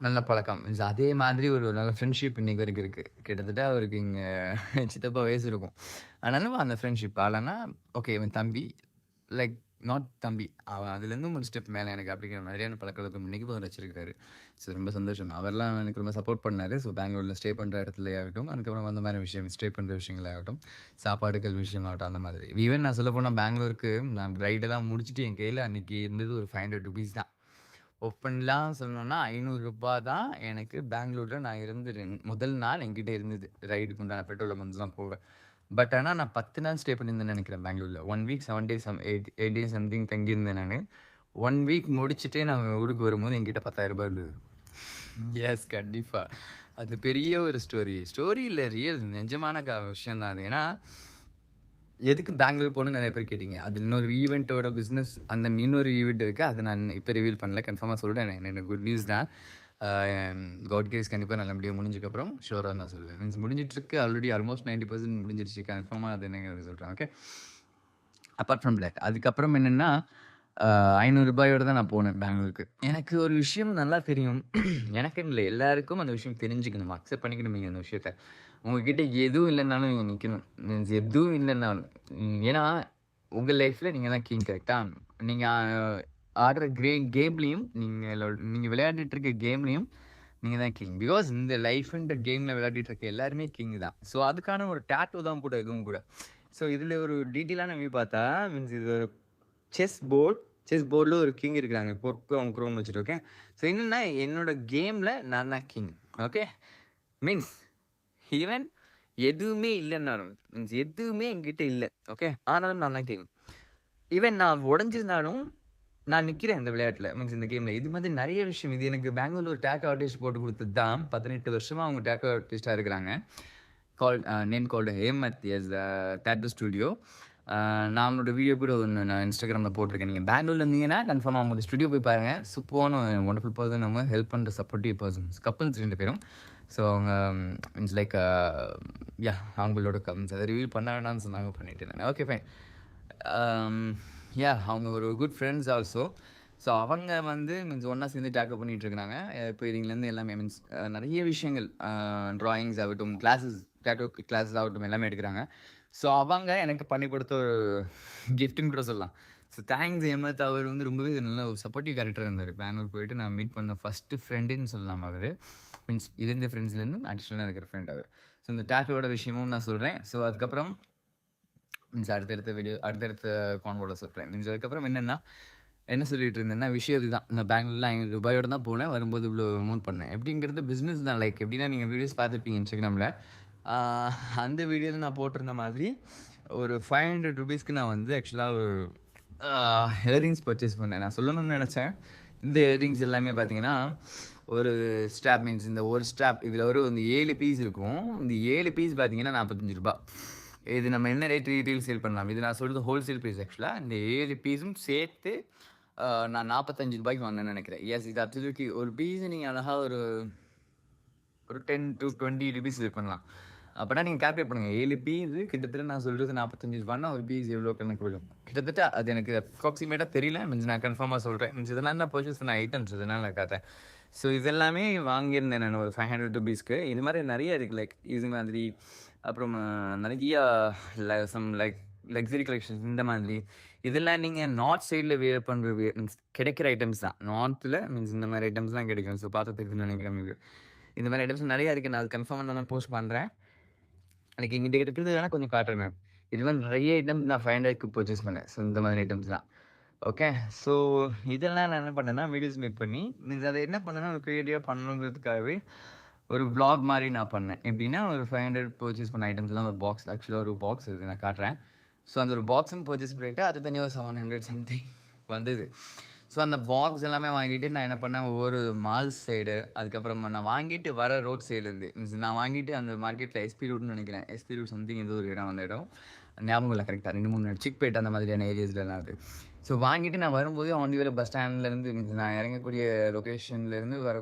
நல்ல பழக்கம். மீன்ஸ் அதே மாதிரி ஒரு நல்ல ஃப்ரெண்ட்ஷிப் இன்னைக்கு வரைக்கும் இருக்கு. கிட்டத்தட்ட அவருக்கு இங்க சித்தப்பா வயசு இருக்கும். ஆனாலும் அந்த ஃப்ரெண்ட்ஷிப். ஆளனா ஓகே இவன் தம்பி. லைக் நாட் தம்பி. அவன் அதுலேருந்து ஒரு ஸ்டெப் மேல எனக்கு அப்படிங்கிற மாதிரியான பழக்கவழக்கம் இன்னைக்கும் அவர் வச்சிருக்காரு. ஸோ ரொம்ப சந்தோஷம். அவர்லாம் எனக்கு ரொம்ப சப்போர்ட் பண்ணாரு. ஸோ பெங்களூர்ல ஸ்டே பண்ற இடத்துலயாகட்டும், அதுக்கப்புறம் அந்த மாதிரி விஷயம் ஸ்டே பண்ற விஷயங்களாகட்டும், சாப்பாடுகள் விஷயமாகட்டும் அந்த மாதிரி. ஈவன் நான் சொல்லப்போனா பெங்களூருக்கு நான் ரைடெல்லாம் முடிச்சுட்டு என் கையில அன்னைக்கு இருந்தது ஒரு ₹500 தான். ஓப்பன்லாம் சொல்லணும்னா ரூ. 500 தான் எனக்கு பெங்களூர்ல நான் இருந்து முதல் நாள் என்கிட்ட இருந்தது. ரைடுக்கு உண்டான பெட்ரோல் அமௌண்ட்ஸ்லாம் போக. பட் ஆனா நான் 10 நாள் ஸ்டே பண்ணியிருந்தேன்னு நெனைக்கிறேன் பெங்களூர்ல. 1 வீக் 7 டேஸ் 8 டேஸ் சம்திங் தங்கியிருந்தேன் நானு. 1 வீக் முடிச்சுட்டு நான் ஊருக்கு வரும்போது என்கிட்ட ரூ. 10,000 இருந்தது. எஸ் கண்டிப்பா. அது பெரிய ஒரு ஸ்டோரி. ஸ்டோரி இல்ல ரியல் நிஜமான விஷயம் தான் அது. ஏன்னா எதுக்கு பெங்களூர் போகணும்னு நெறைய பேர் கேட்டீங்க. அது இன்னொரு ஈவென்ட்டோட பிசினஸ் அந்த இன்னொரு ஈவென்ட் இருக்கு. அத நான் இப்ப ரிவீல் பண்ணல. கன்ஃபார்மா சொல்றேன். எனக்கு குட் நியூஸ் தான். அ காட் கிரேஸ் கண்டிப்பா நல்லபடியா முடிஞ்சதுக்கப்புறம் ஷூரா நான் சொல்லுவேன். மீன்ஸ் முடிஞ்சிட்டு இருக்கு. ஆல்ரெடி ஆல்மோஸ்ட் 90% முடிஞ்சிருச்சு. கன்ஃபார்மா அது என்னங்கிறத சொல்றேன். ஓகே. அப்பார்ட் ஃப்ரம் தட் அதுக்கப்புறம் என்னன்னா, ரூ. 500 தான் நான் போனேன் பெங்களூருக்கு. எனக்கு ஒரு விஷயம் நல்லா தெரியும். எனக்குன்னு இல்ல எல்லாருக்கும் அந்த விஷயம் தெரிஞ்சுக்கணும். அக்செப்ட் பண்ணிக்கணும் நீங்க அந்த விஷயத்த. உங்ககிட்ட எதுவும் இல்லைன்னாலும் நீங்க நிக்கணும். மீன்ஸ் எதுவும் இல்லைன்னாலும். ஏன்னா, உங்க லைஃப்ல நீங்க தான் கிங் கரெக்ட்டா? நீங்க ஆடுற கேம்லயும் நீங்க விளையாடிட்டு இருக்க கேம்லயும் நீங்க தான் கிங். பிகாஸ் இந்த லைஃப்ன்ற கேம்ல விளையாடிட்டு இருக்க எல்லாருமே கிங் தான். ஸோ அதுக்கான ஒரு டாட்டூ தான் கூட இதுவும் கூட. ஸோ இதில ஒரு டீட்டெயிலான வியூ பார்த்தா, மீன்ஸ் இது ஒரு செஸ் போர்ட். செஸ் போர்ட்ல ஒரு கிங் இருக்கிறாங்க. பொற்கும் குரோன்னு வச்சுட்டு ஓகே. ஸோ என்னன்னா என்னோட கேம்ல நான் தான் கிங். ஓகே. மீன்ஸ் ஈவன் எதுவுமே இல்லன்னாலும், மீன்ஸ் எதுவுமே என்கிட்ட இல்ல. ஓகே. ஆனாலும் நான் தான் கிங். ஈவன் நான் உடைஞ்சிருந்தாலும், நான் நிக்கிறேன் இந்த விளையாட்டுல. மீன்ஸ் இந்த கேம்ல. இது மாதிரி நெறைய விஷயம். இது எனக்கு பெங்களூர்ல ஒரு டேட்டூ ஆர்டிஸ்ட் போட்டு குடுத்தது தான். 18 வருஷமா அவங்க டேட்டூ ஆர்டிஸ்ட்டா இருக்கிறாங்க. Name called Hemath S tattoo studio. நான் அவங்களோட வீடியோ கூட ஒண்ணு நான் Instagramல போட்டிருக்கேன். நீங்க பெங்களூர்ல இருந்தீங்கன்னா, கன்ஃபார்மா அவங்க ஸ்டுடியோ போய் பாருங்க. சூப்பரான வொண்டர்ஃபுல் பெர்சன் அவங்க. ஹெல்ப் பண்ற சப்போர்ட்டிவ் பெர்சன்ஸ். கப்பிள்ஸ் 2 பேரும். ஸோ அவங்க மீன்ஸ் லைக் அவங்களோட அத ரிவீல் பண்ண வேணாம்னு சொன்னாங்க. பண்ணிட்டேன் நானு. Okay fine. அவங்க ஒரு குட் ஃப்ரெண்ட்ஸ் ஆல்சோ. ஸோ அவங்க வந்து மீன்ஸ் ஒண்ணா சேர்ந்து டேக்கப் பண்ணிட்டு இருக்காங்க. இப்போ இதுலேருந்து எல்லாமே மீன்ஸ் நெறைய விஷயங்கள் ட்ராயிங்ஸ் ஆகட்டும், டேட்டூ கிளாஸஸ் ஆகட்டும் எல்லாமே எடுக்குறாங்க. ஸோ அவங்க எனக்கு பண்ணி கொடுத்த ஒரு கிஃப்ட்ன்னு கூட சொல்லலாம். So thanks Hemad. அவர் வந்து ரொம்பவே நல்ல ஒரு சப்போர்ட்டிவ் கேரக்டரா இருந்தாரு. பெங்களூர் போயிட்டு நான் மீட் பண்ண ஃபர்ஸ்ட்டு ஃப்ரெண்டுன்னு சொல்லலாம் அவரு. மீன்ஸ் இருந்த ஃப்ரெண்ட்ஸ்லேருந்து அடிஷனலா இருக்கிற ஃப்ரெண்ட் அவரு. ஸோ இந்த டேட்டூவோட விஷயமும் நான் சொல்றேன். ஸோ அதுக்கப்புறம் மீன்ஸ் அடுத்தடுத்த கான்வோல சொல்றேன். மீன்ஸ் அதுக்கப்புறம் என்னன்னா, என்ன சொல்லிட்டு இருந்தேன்னா, விஷயம் இதுதான். நான் பெங்களூர்ல ரூ. 500 தான் போனேன். வரும்போது இவ்வளோ அமௌண்ட் பண்ணேன். எப்படிங்கிறது பிசினஸ் தான். லைக் எப்படின்னா, நீங்க வீடியோஸ் பார்த்துருப்பீங்க Instagramல. ஆ அந்த வீடியோல நான் போட்டிருந்த மாதிரி ஒரு ₹500க்கு நான் வந்து ஆக்சுவலா ஒரு இயரிங்ஸ் பர்ச்சேஸ் பண்ணேன். நான் சொல்லணும்னு நெனச்சேன். இந்த இயரிங்ஸ் எல்லாமே பார்த்தீங்கன்னா, ஒரு ஸ்ட்ராப் மீன்ஸ் இந்த ஒரு ஸ்ட்ராப் இதில ஒரு இந்த 7 பீஸ் இருக்கும். இந்த 7 பீஸ் பார்த்தீங்கன்னா, ரூ. 45. இது நம்ம என்ன ரேட் ரீட்டெயில் சேல் பண்ணலாம். இது நான் சொல்றது ஹோல்சேல் பிரைஸ் ஆக்சுவலா. இந்த 7 பீஸும் சேர்த்து நான் ரூ. 45க்கு வாங்குனேன்னு நெனைக்கிறேன். எஸ் இது அப்சல்யூட்லி ஒரு பீஸ் நீங்க அழகா ஒரு ஒரு 10 to 20 ரூபீஸ் இது பண்ணலாம். அப்பன்னா நீங்க கால்குலேட் பண்ணுங்க. 7 பீஸு கிட்டத்தட்ட நான் சொல்றது ரூ. 45ன்னா ஒரு பீஸ் எவ்வளோ கணக்கு விழும். கிட்டத்தட்ட அது எனக்கு அப்ராக்ஸிமேட்டா தெரியல. மீன்ஸ் நான் கன்ஃபார்மா சொல்றேன். மீன்ஸ் இதெல்லாம் நான் பர்ச்சேஸ் பண்ண ஐட்டம்ஸ் இதனால நான் காட்டுறேன். ஸோ இதெல்லாமே வாங்கியிருந்தேன் நான் ஒரு ₹500க்கு. இது மாரி நெறைய இருக்கு. லைக் இது மாதிரி அப்புறம் நெறைய லக்ஸரி கலெக்ஷன்ஸ் இந்த மாதிரி. இதெல்லாம் நீங்க நார்த் சைட்ல வியர் பண்ற மீன்ஸ் கிடைக்கிற ஐட்டம்ஸ் தான். நார்த்ல மீன்ஸ் இந்த மாரி ஐட்டம்ஸ்லாம் கிடைக்கும். ஸோ பார்த்து தெரியும்னு நெனைக்கிறேன் உங்களுக்கு. இந்த மாரி ஐட்டம்ஸ் நெறைய இருக்கு. நான் அது கன்ஃபார்மா நான் போஸ்ட் பண்றேன். அன்னைக்கு என்கிட்ட இருக்கிறது வேணா கொஞ்சம் காட்டுறேன் மேம். இது மாரி நெறைய ஐட்டம் நான் 500க்கு பர்ச்சேஸ் பண்ணேன். ஸோ இந்த மாதிரி ஐட்டம்ஸ்லாம். ஓகே. ஸோ இதெல்லாம் நான் என்ன பண்ணேன்னா, வீடியோஸ் மேக் பண்ணி மீன்ஸ் அத என்ன பண்ணேன்னா, ஒரு கிரியேட்டிவா பண்ணணுங்கிறதுக்காகவே ஒரு வ்ளாக் மாரி நான் பண்ணேன். எப்படின்னா, ஒரு 500 பர்ச்சேஸ் பண்ண ஐட்டம்ஸ்லாம் ஒரு பாக்ஸ் ஆக்சுவலா ஒரு பாக்ஸ் இது நான் காட்டுறேன். ஸோ அந்த ஒரு பாக்ஸும் பர்ச்சேஸ் பண்ணிட்டு, அது தனியா ஒரு 700 சம்திங் வந்தது. ஸோ அந்த பாக்ஸ் எல்லாமே வாங்கிட்டு நான் என்ன பண்ணேன், ஒவ்வொரு மால் சைடு, அதுக்கப்புறம் நான் வாங்கிட்டு வர ரோட் சைடுலேருந்து மீன்ஸ் நான் வாங்கிட்டு அந்த மார்க்கெட்ல எஸ்பி ரோடுன்னு நெனைக்கிறேன். எஸ்பி ரோட் சம்திங் ஏதோ ஒரு இடம் அந்த இடம். ஞாபகம் இல்ல கரெக்ட்டா 2, 3 சிக்பேட் அந்த மாதிரியான ஏரியாஸ்லலாம் அது. ஸோ வாங்கிட்டு நான் வரும்போது ஆன் தி வேல பஸ் ஸ்டாண்ட்லேருந்து மீன்ஸ் நான் இறங்கக்கூடிய லொகேஷன்லேருந்து